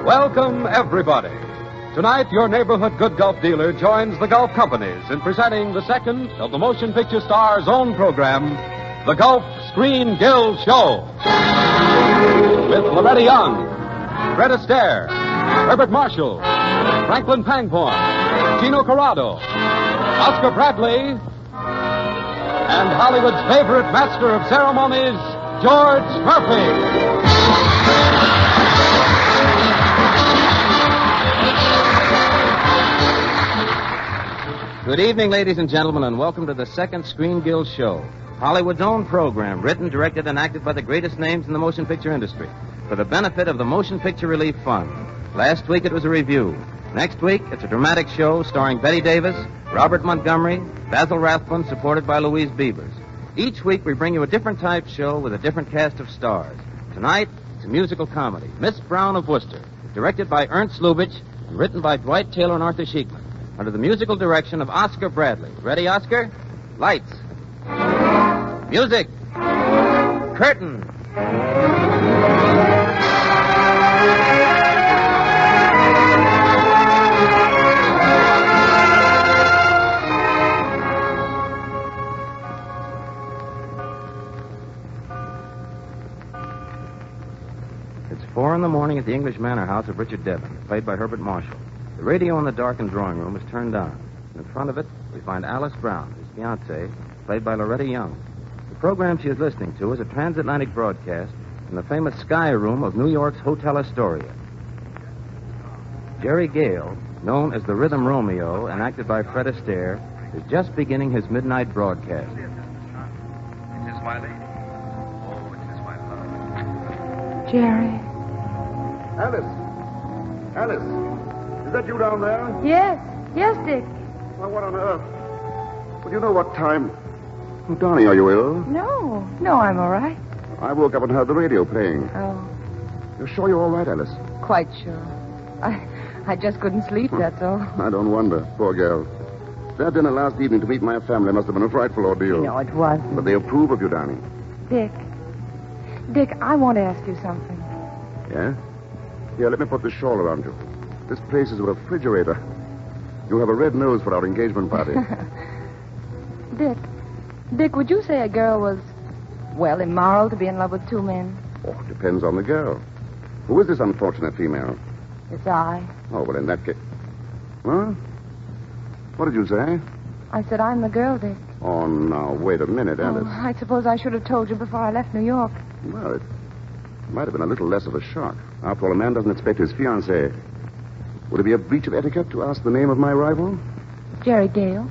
Welcome, everybody. Tonight, your neighborhood good Gulf dealer joins the Gulf companies in presenting the second of the Motion Picture Star's own program, the Gulf Screen Guild Show. With Loretta Young, Fred Astaire, Herbert Marshall, Franklin Pangborn, Gino Corrado, Oscar Bradley, and Hollywood's favorite master of ceremonies, George Murphy. Good evening, ladies and gentlemen, and welcome to the second Screen Guild Show, Hollywood's own program, written, directed, and acted by the greatest names in the motion picture industry, for the benefit of the Motion Picture Relief Fund. Last week it was a review. Next week it's a dramatic show starring Betty Davis, Robert Montgomery, Basil Rathbone, supported by Louise Beavers. Each week we bring you a different type show with a different cast of stars. Tonight, it's a musical comedy, Miss Brown of Worcester, directed by Ernst Lubitsch and written by Dwight Taylor and Arthur Sheikman, under the musical direction of Oscar Bradley. Ready, Oscar? Lights. Music. Curtain. It's 4 a.m. at the English Manor House of Richard Devon, played by Herbert Marshall. The radio in the darkened drawing room is turned on. In front of it, we find Alice Brown, his fiancée, played by Loretta Young. The program she is listening to is a transatlantic broadcast in the famous Sky Room of New York's Hotel Astoria. Jerry Gale, known as the Rhythm Romeo and acted by Fred Astaire, is just beginning his midnight broadcast. It is my lady. Oh, it is my love. Jerry. Alice. Is that you down there? Yes, Dick. Well, what on earth? Well, you know what time... Oh, darling, are you ill? No, I'm all right. I woke up and heard the radio playing. Oh, You're sure you're all right, Alice? quite sure. I just couldn't sleep, that's all. I don't wonder. Poor girl. That dinner last evening to meet my family must have been a frightful ordeal. No, it wasn't. But they approve of you, darling. Dick, I want to ask you something. Yeah? Here, let me put this shawl around you. This place is a refrigerator. You'll have a red nose for our engagement party. Dick, would you say a girl was, well, immoral to be in love with two men? Oh, it depends on the girl. Who is this unfortunate female? It's I. Oh, well, in that case... Huh? What did you say? I said I'm the girl, Dick. Oh, now, wait a minute, Alice. Oh, I suppose I should have told you before I left New York. Well, it might have been a little less of a shock. After all, a man doesn't expect his fiancée. Would it be a breach of etiquette to ask the name of my rival? Jerry Gale.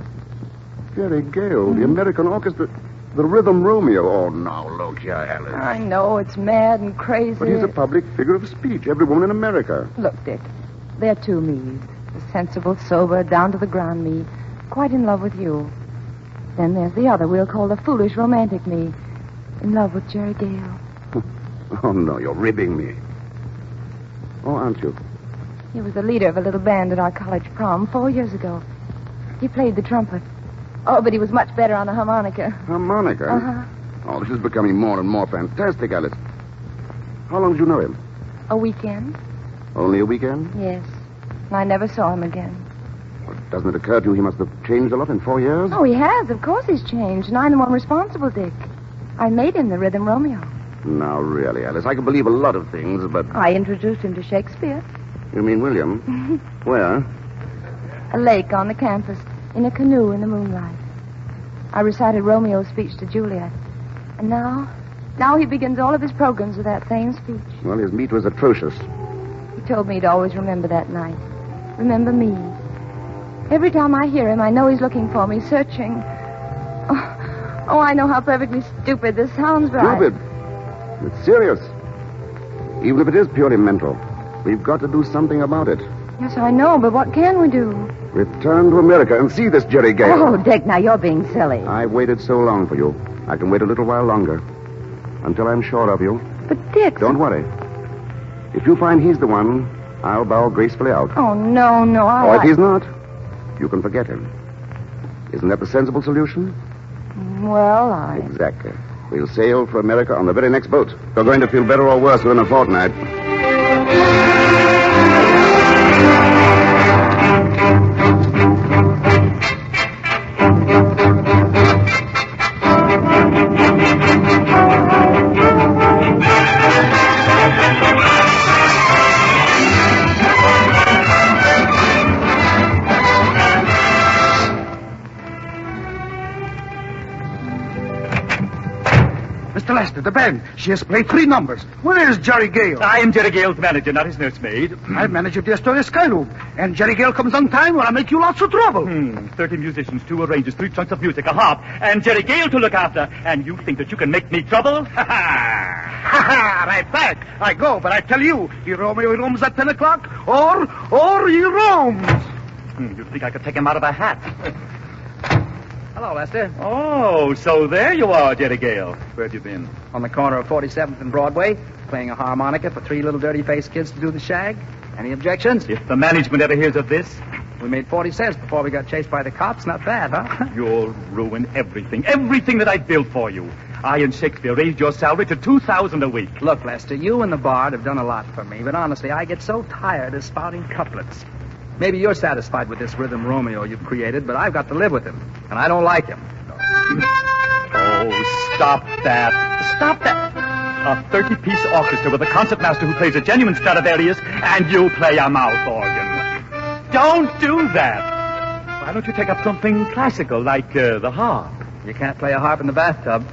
Jerry Gale, the American orchestra, the Rhythm Romeo. Oh, now, look here, Alice. I know, it's mad and crazy. But he's a public figure of speech. Every woman in America. Look, Dick, there are two me's. The sensible, sober, down-to-the-ground me, quite in love with you. Then there's the other we'll call the foolish, romantic me, in love with Jerry Gale. Oh, no, you're ribbing me. Oh, aren't you? He was the leader of a little band at our college prom 4 years ago. He played the trumpet. Oh, but he was much better on the harmonica. Harmonica? Uh-huh. Oh, this is becoming more and more fantastic, Alice. How long did you know him? A weekend? Only a weekend? Yes. And I never saw him again. Well, doesn't it occur to you he must have changed a lot in 4 years? Oh, he has. Of course he's changed. And I'm the one responsible, Dick. I made him the Rhythm Romeo. Now, really, Alice, I can believe a lot of things, but... I introduced him to Shakespeare. You mean William? Where? A lake on the campus, in a canoe in the moonlight. I recited Romeo's speech to Juliet. And now he begins all of his programs with that same speech. Well, his meat was atrocious. He told me to always remember that night. Remember me. Every time I hear him, I know he's looking for me, searching. Oh, I know how perfectly stupid this sounds, but Stupid? It's serious. Even if it is purely mental, we've got to do something about it. Yes, I know, but what can we do? Return to America and see this Jerry Gale. Oh, Dick, now you're being silly. I've waited so long for you. I can wait a little while longer. Until I'm sure of you. But, Dick... Don't worry. If you find he's the one, I'll bow gracefully out. Oh, no, Or if he's not, you can forget him. Isn't that the sensible solution? Well, Exactly. We'll sail for America on the very next boat. You're going to feel better or worse within a fortnight. Mr. Lester, the band. She has played 3 numbers. Where is Jerry Gale? I am Jerry Gale's manager, not his nursemaid. I'm manager of the Astoria Skyloop. And Jerry Gale comes on time when I make you lots of trouble. 30 musicians, 2 arrangers, 3 chunks of music, a harp, and Jerry Gale to look after. And you think that you can make me trouble? Ha ha! Ha ha! Right back. I go, but I tell you, he roams at 10 o'clock, or he roams. You think I could take him out of a hat? Hello, Lester. Oh, so there you are, Jerry Gale. Where have you been? On the corner of 47th and Broadway, playing a harmonica for 3 little dirty-faced kids to do the shag. Any objections? If the management ever hears of this, We made 40 cents before we got chased by the cops. Not bad, huh? you'll ruin everything. Everything that I built for you. I and Shakespeare raised your salary to $2,000 a week. Look, Lester, you and the Bard have done a lot for me, but honestly, I get so tired of spouting couplets. Maybe you're satisfied with this rhythm Romeo you've created, but I've got to live with him, and I don't like him. Oh, stop that. Stop that. A 30-piece orchestra with a concertmaster who plays a genuine Stradivarius, and you play a mouth organ. Don't do that. Why don't you take up something classical, like the harp? You can't play a harp in the bathtub.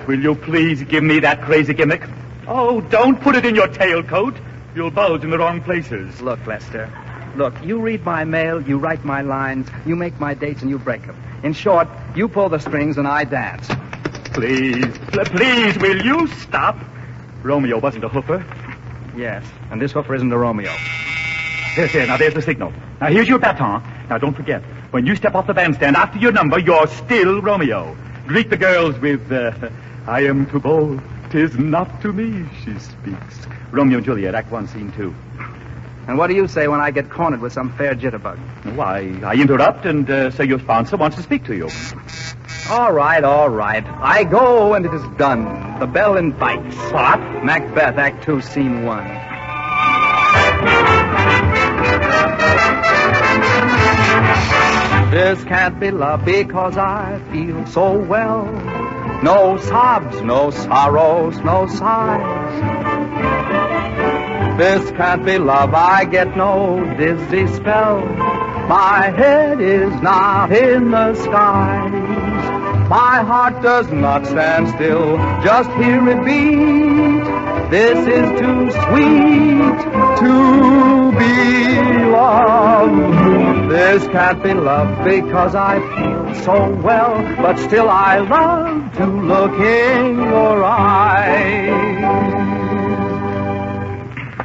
Will you please give me that crazy gimmick? Oh, don't put it in your tailcoat. You'll bulge in the wrong places. Look, Lester. Look, you read my mail, you write my lines, you make my dates, and you break them. In short, you pull the strings and I dance. Please, please, will you stop? Romeo wasn't a hoofer. Yes, and this hoofer isn't a Romeo. Here, now there's the signal. Now here's your baton. Now don't forget, when you step off the bandstand after your number, you're still Romeo. Greet the girls with, I am too bold, 'tis not to me she speaks. Romeo and Juliet, Act 1, Scene 2. And what do you say when I get cornered with some fair jitterbug? Why, I interrupt and say your sponsor wants to speak to you. All right. I go and it is done. The bell invites. What? Macbeth, Act 2, Scene 1. This can't be love because I feel so well. No sobs, no sorrows, no sighs. This can't be love, I get no dizzy spell. My head is not in the skies. My heart does not stand still, just hear it beat. This is too sweet to be love. This can't be love because I feel so well, but still I love to look in your eyes.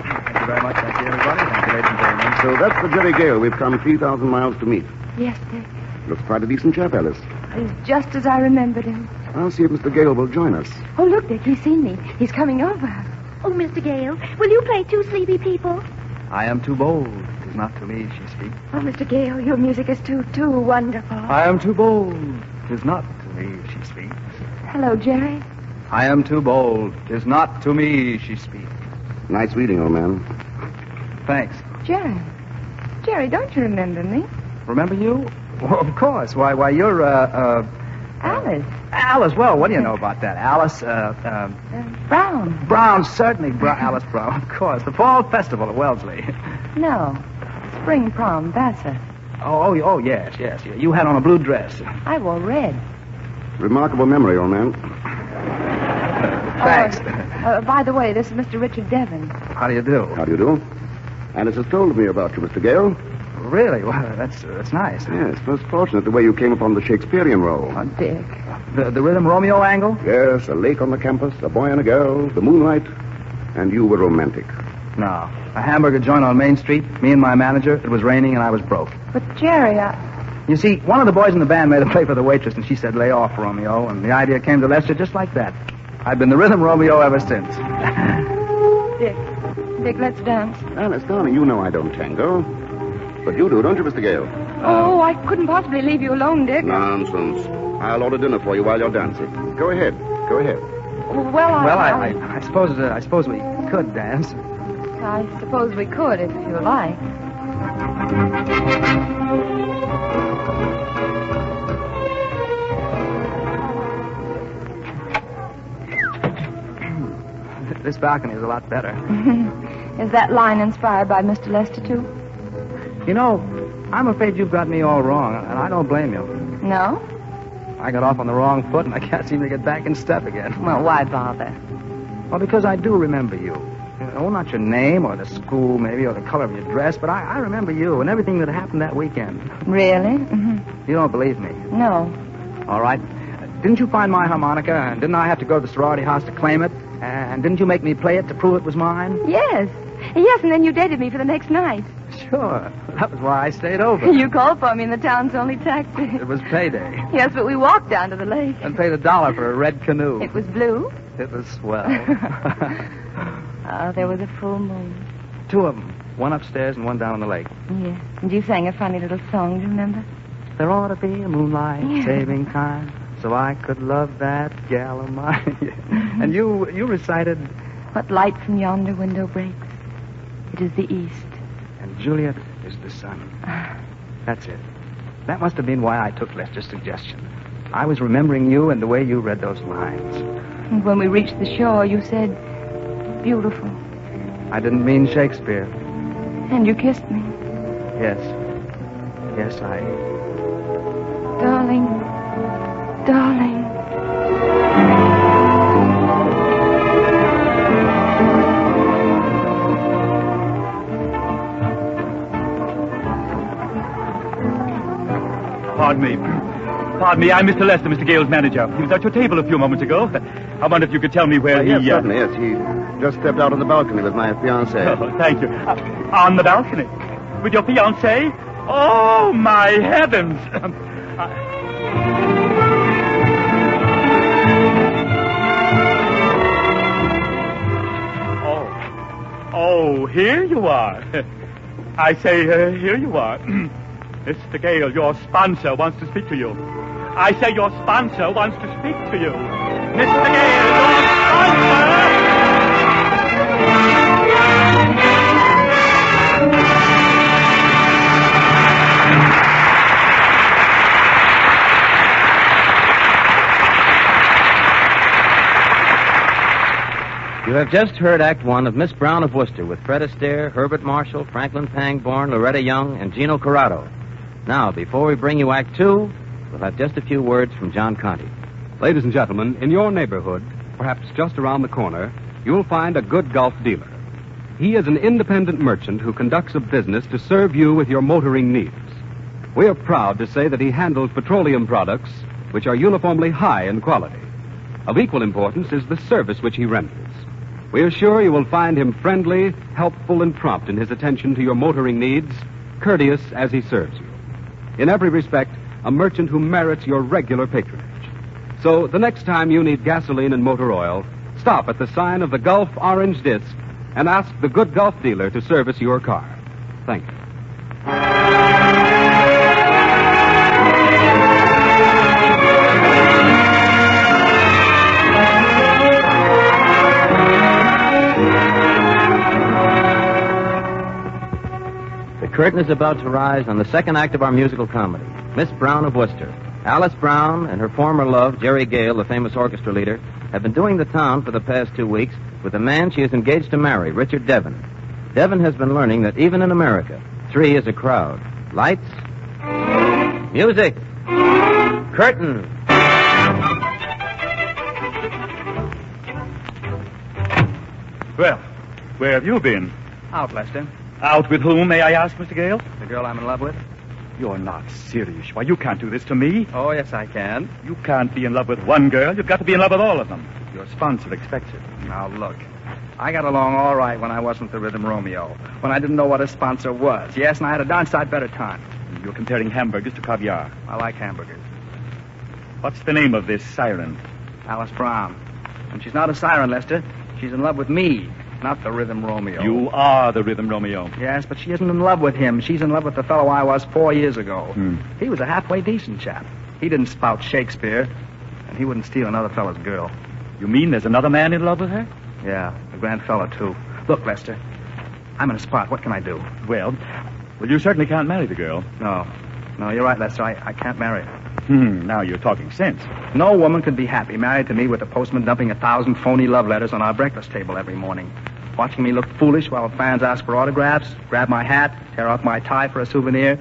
Thank you very much. Thank you, everybody. Thank you, ladies and gentlemen. So that's the Jerry Gale we've come 3,000 miles to meet. Yes, Dick. Looks quite a decent chap, Alice. He's just as I remembered him. I'll see if Mr. Gale will join us. Oh, look, Dick, he's seen me. He's coming over. Oh, Mr. Gale, will you play Two Sleepy People? I am too bold. 'Tis not to me she speaks. Oh, Mr. Gale, your music is too wonderful. I am too bold. 'Tis not to me she speaks. Hello, Jerry. I am too bold. 'Tis not to me she speaks. Nice reading, old man. Thanks. Jerry. Jerry, don't you remember me? Remember you? Well, of course. Why, you're, Alice. Alice. Well, what do you know about that? Alice, Brown. Brown, certainly. Alice Brown, of course. The Fall Festival at Wellesley. No. Spring prom, that's it. Oh, yes. You had on a blue dress. I wore red. Remarkable memory, old man. Thanks. By the way, this is Mr. Richard Devon. How do you do? How do you do? Alice has told me about you, Mr. Gale. Really? Well, that's nice. Yes, most fortunate the way you came upon the Shakespearean role. Oh, Dick. The Rhythm Romeo angle? Yes, a lake on the campus, a boy and a girl, the moonlight, and you were romantic. No. A hamburger joint on Main Street, me and my manager. It was raining and I was broke. But, Jerry, You see, one of the boys in the band made a play for the waitress, and she said, lay off, Romeo, and the idea came to Lester just like that. I've been the Rhythm Romeo ever since. Dick, Dick, let's dance. Alice, darling, you know I don't tango. But you do, don't you, Mr. Gale? Oh, I couldn't possibly leave you alone, Dick. Nonsense. I'll order dinner for you while you're dancing. Go ahead. Go ahead. Well, I suppose we could dance. I suppose we could, if you like. This balcony is a lot better. Is that line inspired by Mr. Lester, too? You know, I'm afraid you've got me all wrong, and I don't blame you. No? I got off on the wrong foot, and I can't seem to get back in step again. Well, why bother? Well, because I do remember you. Oh, not your name or the school, maybe, or the color of your dress, but I remember you and everything that happened that weekend. Really? You don't believe me? No. All right. Didn't you find my harmonica, and didn't I have to go to the sorority house to claim it? And didn't you make me play it to prove it was mine? Yes. Yes, and then you dated me for the next night. Sure. That was why I stayed over. You called for me in the town's only taxi. It was payday. Yes, but we walked down to the lake. And paid $1 for a red canoe. It was blue. It was swell. There was a full moon. 2 of them. One upstairs and one down on the lake. Yes. And you sang a funny little song, do you remember? There ought to be a moonlight saving time, so I could love that gal of mine. And you recited... What light from yonder window breaks? It is the east. And Juliet is the sun. That's it. That must have been why I took Lester's suggestion. I was remembering you and the way you read those lines. And when we reached the shore, you said, beautiful. I didn't mean Shakespeare. And you kissed me. Yes. Yes, I... Darling. Darling. Pardon me, I'm Mr. Lester, Mr. Gale's manager. He was at your table a few moments ago. I wonder if you could tell me where Yes, he... certainly, yes. He just stepped out on the balcony with my fiancée. Oh, thank you. On the balcony? With your fiancée? Oh, my heavens! Oh, here you are. I say, here you are. Mr. Gale, your sponsor wants to speak to you. I say your sponsor wants to speak to you. Mr. Gale, your sponsor! You have just heard Act One of Miss Brown of Worcester with Fred Astaire, Herbert Marshall, Franklin Pangborn, Loretta Young, and Gino Corrado. Now, before we bring you Act Two, we'll have just a few words from John Conte. Ladies and gentlemen, in your neighborhood, perhaps just around the corner, you'll find a good Gulf dealer. He is an independent merchant who conducts a business to serve you with your motoring needs. We are proud to say that he handles petroleum products which are uniformly high in quality. Of equal importance is the service which he renders. We are sure you will find him friendly, helpful, and prompt in his attention to your motoring needs, courteous as he serves you. In every respect, a merchant who merits your regular patronage. So the next time you need gasoline and motor oil, stop at the sign of the Gulf Orange Disc and ask the good Gulf dealer to service your car. Thank you. The curtain is about to rise on the second act of our musical comedy, Miss Brown of Worcester. Alice Brown and her former love, Jerry Gale, the famous orchestra leader, have been doing the town for the past 2 weeks with a man she is engaged to marry, Richard Devon. Devon has been learning that even in America, 3 is a crowd. Lights, music, curtain. Well, where have you been? Out, Lester. Out with whom, may I ask, Mr. Gale? The girl I'm in love with? You're not serious. Why, you can't do this to me. Oh, yes, I can. You can't be in love with one girl. You've got to be in love with all of them. Your sponsor expects it. Now, look. I got along all right when I wasn't the Rhythm Romeo. When I didn't know what a sponsor was. Yes, and I had a darn sight better time. You're comparing hamburgers to caviar. I like hamburgers. What's the name of this siren? Alice Brown. And she's not a siren, Lester. She's in love with me. not the Rhythm Romeo. You are the Rhythm Romeo. Yes, but she isn't in love with him. She's in love with the fellow I was 4 years ago. Hmm. He was a halfway decent chap. He didn't spout Shakespeare, and he wouldn't steal another fellow's girl. You mean there's another man in love with her? Yeah, a grand fellow, too. Look, Lester, I'm in a spot. What can I do? Well, you certainly can't marry the girl. No, you're right, Lester. I can't marry her. Now you're talking sense. No woman could be happy married to me with the postman dumping 1,000 phony love letters on our breakfast table every morning. Watching me look foolish while fans ask for autographs, grab my hat, tear off my tie for a souvenir.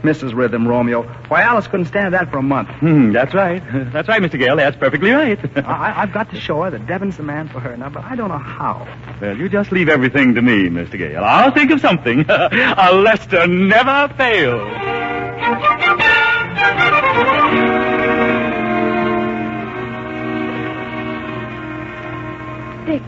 Mrs. Rhythm Romeo. Why, Alice couldn't stand that for a month. That's right. That's right, Mr. Gale. That's perfectly right. I've got to show her that Devon's the man for her now, but I don't know how. Well, you just leave everything to me, Mr. Gale. I'll think of something. A Lester never fails. Dick,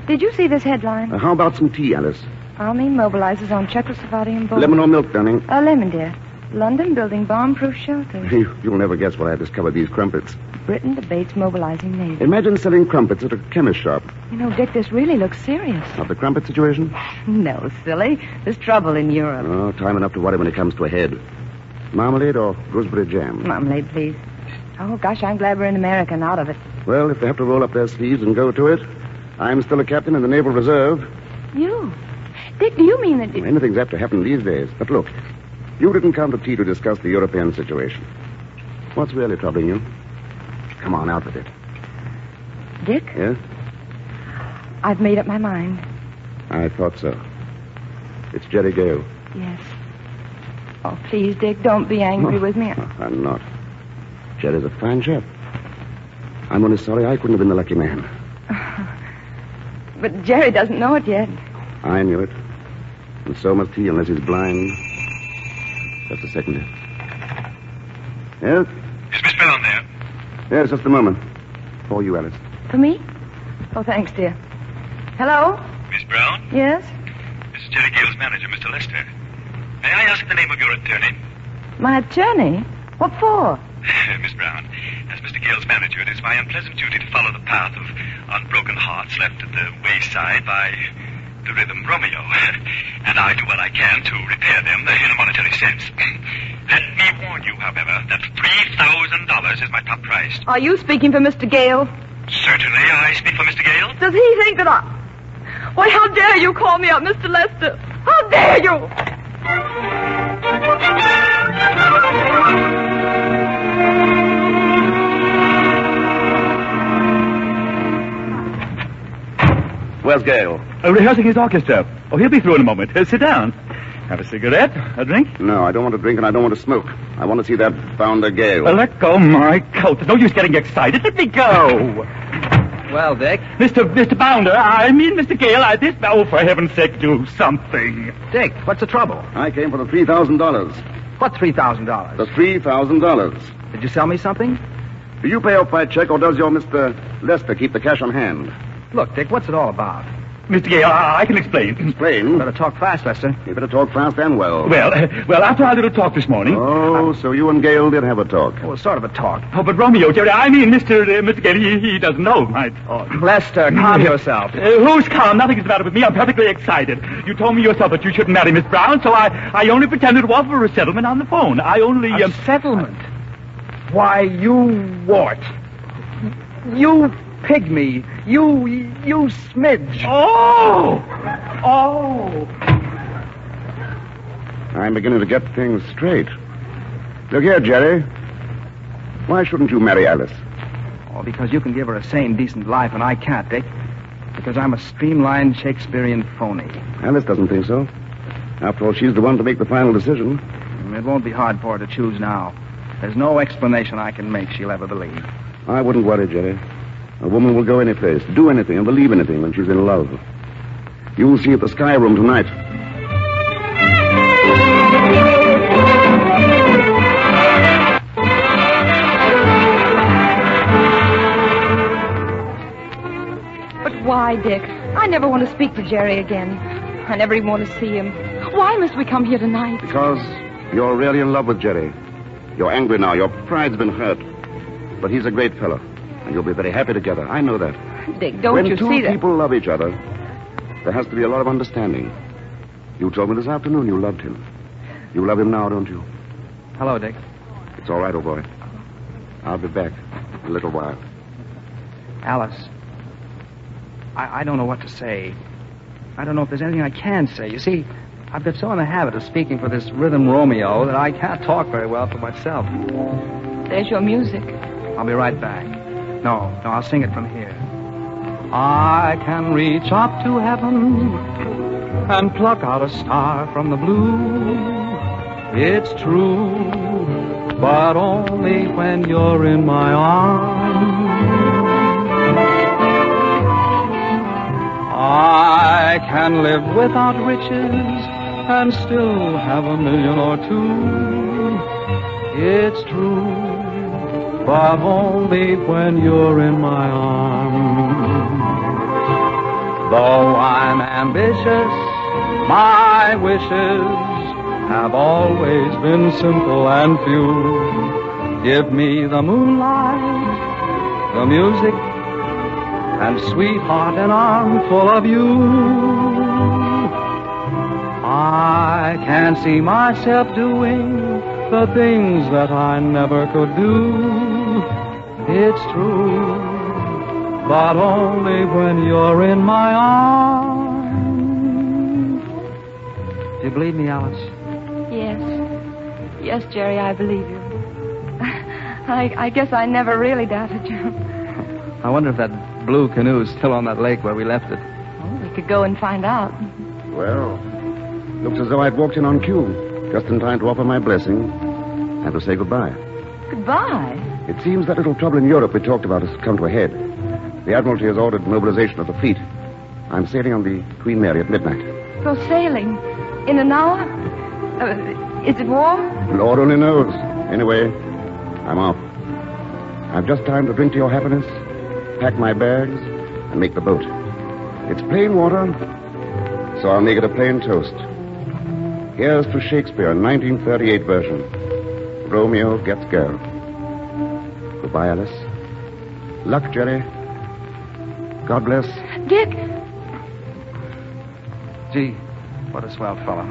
did you see this headline? How about some tea, Alice? Army mobilizes on Czechoslovakian border. Lemon or milk, darling? Lemon, dear. London building bomb-proof shelters. You'll never guess what I discovered these crumpets. Britain debates mobilizing navy. Imagine selling crumpets at a chemist shop. You know, Dick, this really looks serious. Not the crumpet situation? No, silly. There's trouble in Europe. Oh, time enough to worry when it comes to a head. Marmalade or gooseberry jam? Marmalade, please. Oh, gosh, I'm glad we're in America and out of it. Well, if they have to roll up their sleeves and go to it, I'm still a captain in the Naval Reserve. You? Dick, do you mean that... Anything's apt to happen these days. But look, you didn't come to tea to discuss the European situation. What's really troubling you? Come on, out with it. Dick? Yes? I've made up my mind. I thought so. It's Jerry Gale. Yes. Oh, please, Dick, don't be angry with me. I'm not. Jerry's a fine chap. I'm only sorry I couldn't have been the lucky man. But Jerry doesn't know it yet. I knew it. And so must he, unless he's blind. Just a second. Yes? Is Miss Brown there? Yes, just a moment. For you, Alice. For me? Oh, thanks, dear. Hello? Miss Brown? Yes? This is Jerry Gale's manager, Mr. Lester. May I ask the name of your attorney? My attorney? What for? Miss Brown, as Mr. Gale's manager, it is my unpleasant duty to follow the path of unbroken hearts left at the wayside by the Rhythm Romeo. And I do what I can to repair them in a monetary sense. Let me warn you, however, that $3,000 is my top price. Are you speaking for Mr. Gale? Certainly, I speak for Mr. Gale. Does he think that I... Why, how dare you call me up, Mr. Lester? How dare you? Where's Gale? Rehearsing his orchestra. Oh, he'll be through in a moment. Sit down. Have a cigarette? A drink? No, I don't want to drink and I don't want to smoke. I want to see that founder Gale. Let go my coat. There's no use getting excited. Let me go. Well, Dick. Mr. Bounder, I mean Mr. Gale, oh, for heaven's sake, do something. Dick, what's the trouble? I came for the $3,000. What $3,000? The $3,000. Did you sell me something? Do you pay off by check or does your Mr. Lester keep the cash on hand? Look, Dick, what's it all about? Mr. Gale, I can explain. Explain? Better talk fast, Lester. You better talk fast and well. Well, after our little talk this morning... Oh, so you and Gale did have a talk. Well, sort of a talk. Oh, but Romeo, Jerry, I mean Mr. Gale, he doesn't know my talk. Lester, calm yourself. Who's calm? Nothing's the matter with me. I'm perfectly excited. You told me yourself that you shouldn't marry Miss Brown, so I only pretended to offer a settlement on the phone. I only... A settlement? Why, you wart. You pygmy. You smidge. Oh! I'm beginning to get things straight. Look here, Jerry. Why shouldn't you marry Alice? Oh, because you can give her a sane, decent life, and I can't, Dick. Because I'm a streamlined Shakespearean phony. Alice doesn't think so. After all, she's the one to make the final decision. It won't be hard for her to choose now. There's no explanation I can make she'll ever believe. I wouldn't worry, Jerry. A woman will go any place, do anything, and believe anything when she's in love. You'll see at the Sky Room tonight. But why, Dick? I never want to speak to Jerry again. I never even want to see him. Why must we come here tonight? Because you're really in love with Jerry. You're angry now. Your pride's been hurt. But he's a great fellow. And you'll be very happy together. I know that. Dick, don't you see that? When two people love each other, There has to be a lot of understanding. You told me this afternoon you loved him. You love him now, don't you? Hello, Dick. It's all right, old boy. I'll be back in a little while. Alice, I don't know what to say. I don't know if there's anything I can say. You see, I've got so in the habit of speaking for this rhythm Romeo that I can't talk very well for myself. There's your music. I'll be right back. No, I'll sing it from here. I can reach up to heaven and pluck out a star from the blue. It's true, but only when you're in my arms. I can live without riches and still have a million or two. It's true, but only when you're in my arms. Though I'm ambitious, my wishes have always been simple and few. Give me the moonlight, the music, and sweetheart, an armful of you. I can see myself doing the things that I never could do. It's true, but only when you're in my arms. Do you believe me, Alice? Yes. Yes, Jerry, I believe you. I guess I never really doubted you. I wonder if that blue canoe's still on that lake where we left it. Well, we could go and find out. Well, looks as though I'd walked in on cue, just in time to offer my blessing and to say goodbye. Goodbye? It seems that little trouble in Europe we talked about has come to a head. The Admiralty has ordered mobilization of the fleet. I'm sailing on the Queen Mary at midnight. Go sailing? In an hour? Is it war? Lord only knows. Anyway, I'm off. I've just time to drink to your happiness, pack my bags, and make the boat. It's plain water, so I'll make it a plain toast. Here's to Shakespeare, 1938 version. Romeo gets girl. Goodbye, Alice. Luck, Jerry. God bless. Dick! Gee, what a swell fellow.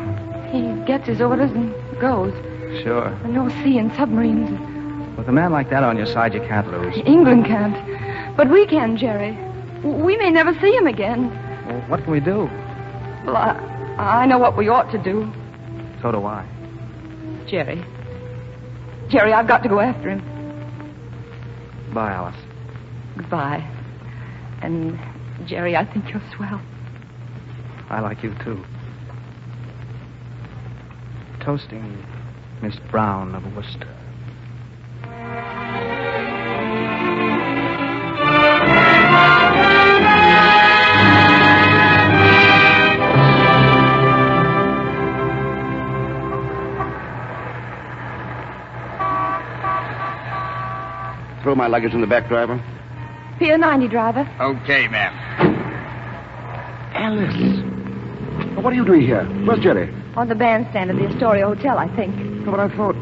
He gets his orders and goes. Sure. No sea and submarines. With a man like that on your side, you can't lose. England can't. But we can, Jerry. We may never see him again. Well, what can we do? Well, I know what we ought to do. So do I. Jerry. Jerry, I've got to go after him. Bye, Alice. Goodbye. And, Jerry, I think you're swell. I like you, too. Toasting Miss Brown of Worcester. Throw my luggage in the back, driver. Pier 90, driver. Okay, ma'am. Alice. What are you doing here? Where's Jerry? On the bandstand at the Astoria Hotel, I think. No, but I thought...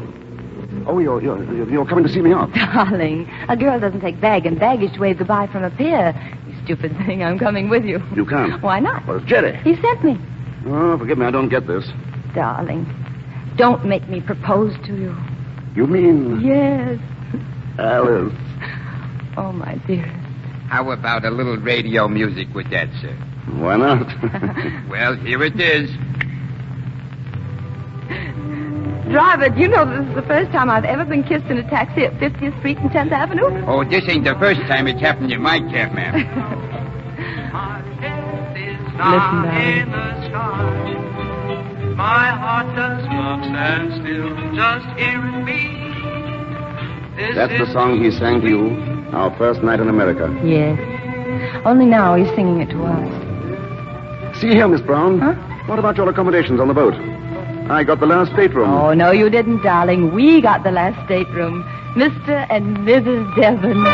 Oh, you're coming to see me off. Darling, a girl doesn't take bag and baggage to wave goodbye from a pier. You stupid thing, I'm coming with you. You can't. Why not? Well, it's Jerry. He sent me. Oh, forgive me, I don't get this. Darling, don't make me propose to you. You mean... Yes. Alice. Oh, my dear. How about a little radio music with that, sir? Why not? Well, here it is. Driver, do you know this is the first time I've ever been kissed in a taxi at 50th Street and 10th Avenue? Oh, this ain't the first time it's happened in my cab, ma'am. Listen, darling. My heart does not stand still, just hearing me. That's the song he sang to you our first night in America. Yes. Only now he's singing it to us. See here, Miss Brown. Huh? What about your accommodations on the boat? I got the last stateroom. Oh, no, you didn't, darling. We got the last stateroom. Mr. and Mrs. Devon.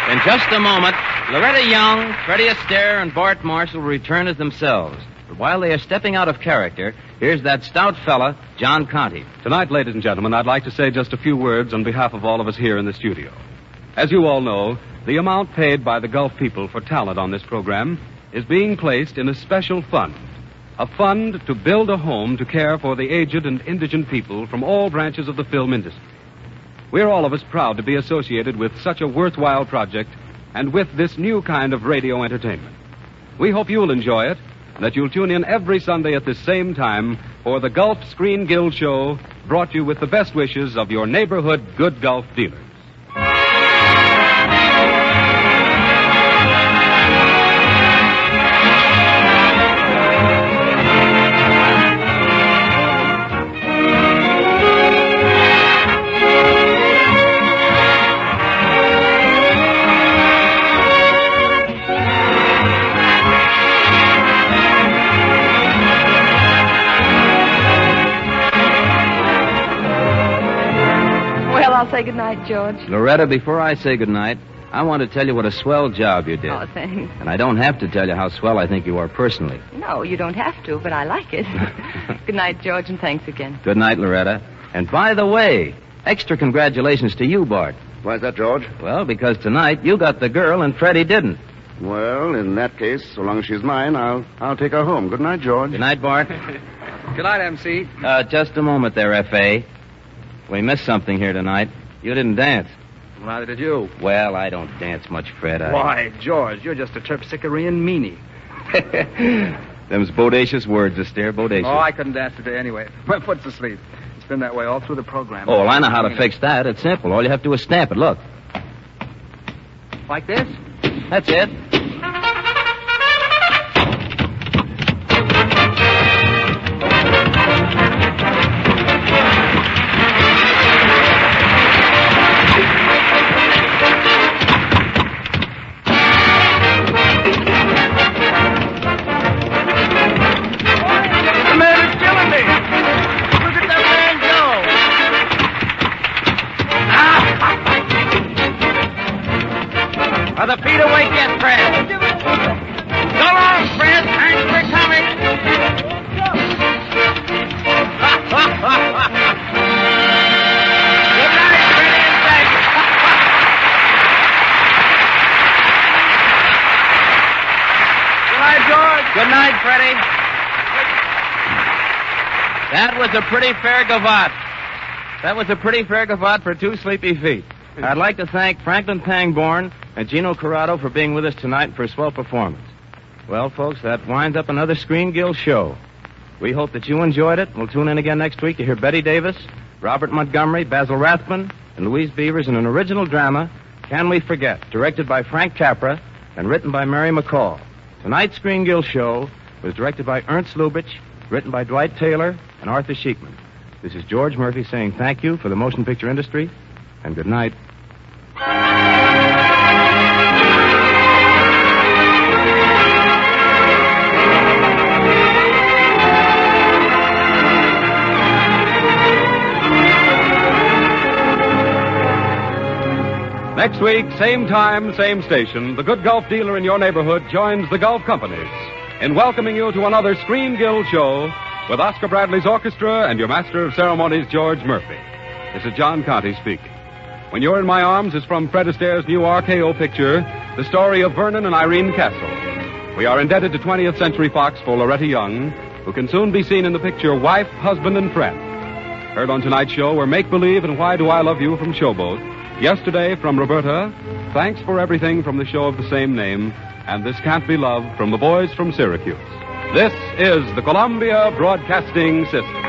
In just a moment, Loretta Young, Freddie Astaire, and Bart Marshall will return as themselves. But while they are stepping out of character, here's that stout fella, John Conte. Tonight, ladies and gentlemen, I'd like to say just a few words on behalf of all of us here in the studio. As you all know, the amount paid by the Gulf people for talent on this program is being placed in a special fund. A fund to build a home to care for the aged and indigent people from all branches of the film industry. We're all of us proud to be associated with such a worthwhile project and with this new kind of radio entertainment. We hope you'll enjoy it and that you'll tune in every Sunday at this same time for the Gulf Screen Guild Show, brought to you with the best wishes of your neighborhood good Gulf dealers. I'll say goodnight, George. Loretta, before I say goodnight, I want to tell you what a swell job you did. Oh, thanks. And I don't have to tell you how swell I think you are personally. No, you don't have to, but I like it. Good night, George, and thanks again. Good night, Loretta. And by the way, extra congratulations to you, Bart. Why is that, George? Well, because tonight you got the girl and Freddie didn't. Well, in that case, so long as she's mine, I'll take her home. Good night, George. Good night, Bart. Good night, MC. Just a moment there, F.A. We missed something here tonight. You didn't dance. Well, neither did you. Well, I don't dance much, Fred. Why, George, you're just a terpsichorean meanie. Them's bodacious words, Astaire, bodacious. Oh, I couldn't dance today anyway. My foot's asleep. It's been that way all through the program. Oh, well, I know how to fix that. It's simple. All you have to do is stamp it. Look. Like this? That's it. Are the feet awake yet, Fred? So long, Fred. Thanks for coming. Good night, Freddie, and thanks. Good night, George. Good night, Freddie. That was a pretty fair gavotte. That was a pretty fair gavotte for two sleepy feet. I'd like to thank Franklin Pangborn and Gino Corrado for being with us tonight for a swell performance. Well, folks, that winds up another Screen Guild show. We hope that you enjoyed it. We'll tune in again next week to hear Betty Davis, Robert Montgomery, Basil Rathbun, and Louise Beavers in an original drama, Can We Forget, directed by Frank Capra and written by Mary McCall. Tonight's Screen Guild show was directed by Ernst Lubitsch, written by Dwight Taylor and Arthur Sheikman. This is George Murphy saying thank you for the motion picture industry, and good night. Next week, same time, same station, the good Gulf dealer in your neighborhood joins the Gulf companies in welcoming you to another Screen Guild show with Oscar Bradley's orchestra and your master of ceremonies, George Murphy. This is John Conte speaking. When You're in My Arms is from Fred Astaire's new RKO picture, the story of Vernon and Irene Castle. We are indebted to 20th Century Fox for Loretta Young, who can soon be seen in the picture Wife, Husband, and Friend. Heard on tonight's show were Make Believe and Why Do I Love You from Showboat. Yesterday from Roberta, Thanks for Everything from the show of the same name, and This Can't Be Love from the Boys from Syracuse. This is the Columbia Broadcasting System.